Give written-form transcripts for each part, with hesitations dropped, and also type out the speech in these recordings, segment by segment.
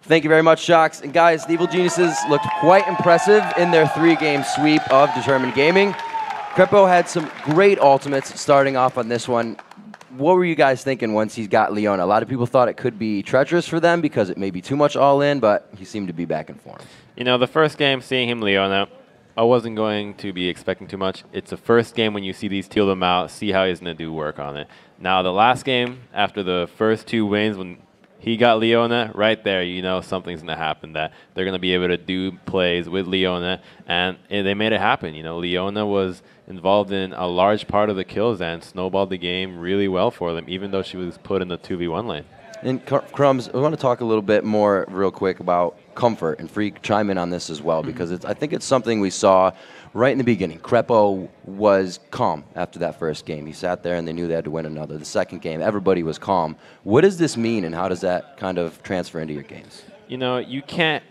Thank you very much, Shocks. And guys, the Evil Geniuses looked quite impressive in their 3-game sweep of Determined Gaming. Crepo had some great ultimates starting off on this one. What were you guys thinking once he got Leona? A lot of people thought it could be treacherous for them because it may be too much all-in, but he seemed to be back in form. You know, the first game, seeing him Leona, I wasn't going to be expecting too much. It's the first game when you see these teal them out, see how he's going to do work on it. Now, the last game, after the first 2 wins, when he got Leona, right there, you know something's going to happen, that they're going to be able to do plays with Leona, and they made it happen. You know, Leona was involved in a large part of the kills and snowballed the game really well for them, even though she was put in the 2v1 lane. And Crumbzz, we want to talk a little bit more real quick about comfort, and Freak, chime in on this as well, because I think it's something we saw right in the beginning. Crepo was calm after that first game. He sat there and they knew they had to win another. The second game, everybody was calm. What does this mean, and how does that kind of transfer into your games? You know, you can't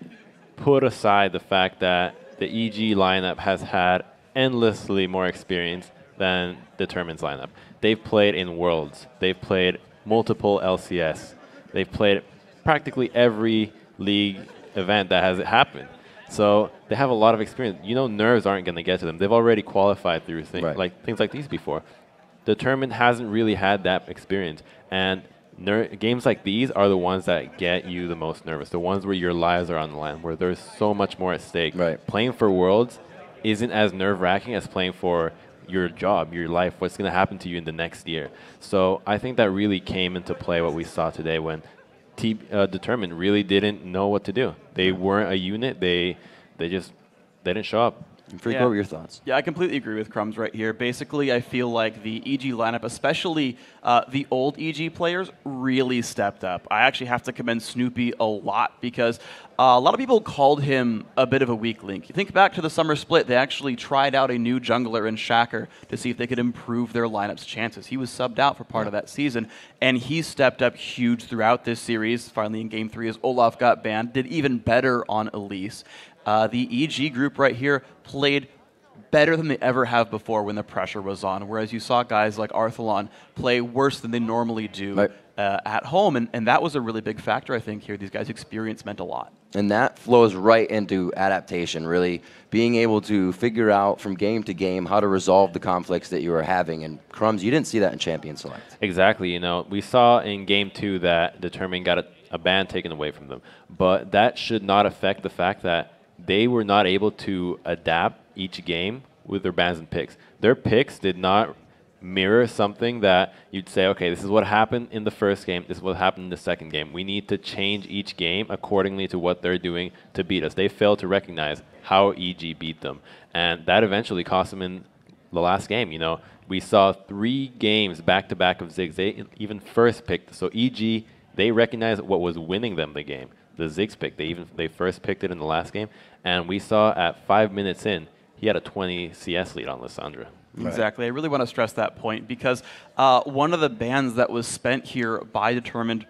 put aside the fact that the EG lineup has had endlessly more experience than Determined's lineup. They've played in Worlds. They've played multiple LCS. They've played practically every league event that has happened. So they have a lot of experience. You know, nerves aren't going to get to them. They've already qualified through things like these before. Determined hasn't really had that experience. And games like these are the ones that get you the most nervous, the ones where your lives are on the line, where there's so much more at stake. Right. Playing for Worlds isn't as nerve-wracking as playing for your job, your life, what's going to happen to you in the next year. So I think that really came into play what we saw today when Determined really didn't know what to do. They weren't a unit. They didn't show up. Freak, what were your thoughts? Yeah, I completely agree with Crumbzz right here. Basically, I feel like the EG lineup, especially the old EG players, really stepped up. I actually have to commend Snoopy a lot because a lot of people called him a bit of a weak link. You think back to the summer split, they actually tried out a new jungler in Shacker to see if they could improve their lineup's chances. He was subbed out for part of that season, and he stepped up huge throughout this series. Finally, in Game 3, as Olaf got banned, did even better on Elise. The EG group right here played better than they ever have before when the pressure was on, whereas you saw guys like Arthalon play worse than they normally do at home, and that was a really big factor, I think, here. These guys' experience meant a lot. And that flows right into adaptation, really being able to figure out from game to game how to resolve the conflicts that you were having. And Crumbzz, you didn't see that in Champion Select. Exactly. You know, we saw in Game 2 that Determined got a ban taken away from them, but that should not affect the fact that they were not able to adapt each game with their bans and picks. Their picks did not mirror something that you'd say, okay, this is what happened in the first game, this is what happened in the second game. We need to change each game accordingly to what they're doing to beat us. They failed to recognize how EG beat them, and that eventually cost them in the last game. You know, we saw 3 games back-to-back of Ziggs. They even first picked, so EG, they recognized what was winning them the game. The Ziggs pick, they first picked it in the last game, and we saw at 5 minutes in, he had a 20 CS lead on Lissandra. Exactly. I really want to stress that point because one of the bans that was spent here by Determined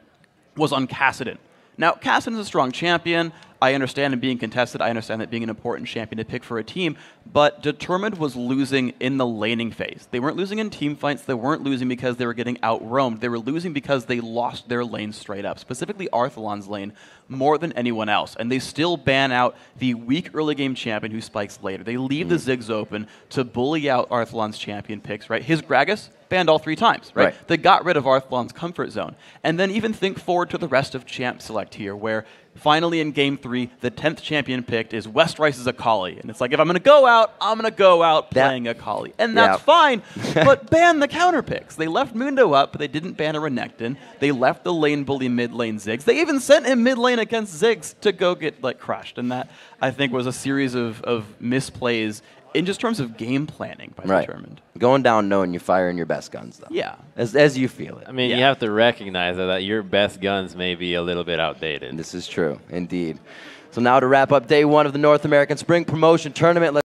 was on Kassadin. Now, Kassadin is a strong champion. I understand him being contested. I understand that being an important champion to pick for a team. But Determined was losing in the laning phase. They weren't losing in team fights. They weren't losing because they were getting out-roamed. They were losing because they lost their lane straight up, specifically Arthalon's lane, more than anyone else. And they still ban out the weak early game champion who spikes later. They leave the Ziggs open to bully out Arthalon's champion picks, right? His Gragas banned all 3 times, right? They got rid of Arthalon's comfort zone. And then even think forward to the rest of Champ Select here, where finally in Game 3, the 10th champion picked is Westrice's Akali. And it's like, if I'm going to go out, I'm going to go out playing Akali. And that's fine, but ban the counter picks. They left Mundo up, but they didn't ban a Renekton. They left the lane bully mid lane Ziggs. They even sent him mid lane against Ziggs to go get crushed. And that, I think, was a series of misplays in just terms of game planning by Determined. Going down knowing you're firing your best guns, though. Yeah. As you feel it. I mean, you have to recognize that your best guns may be a little bit outdated. This is true, indeed. So now to wrap up day 1 of the North American Spring Promotion Tournament,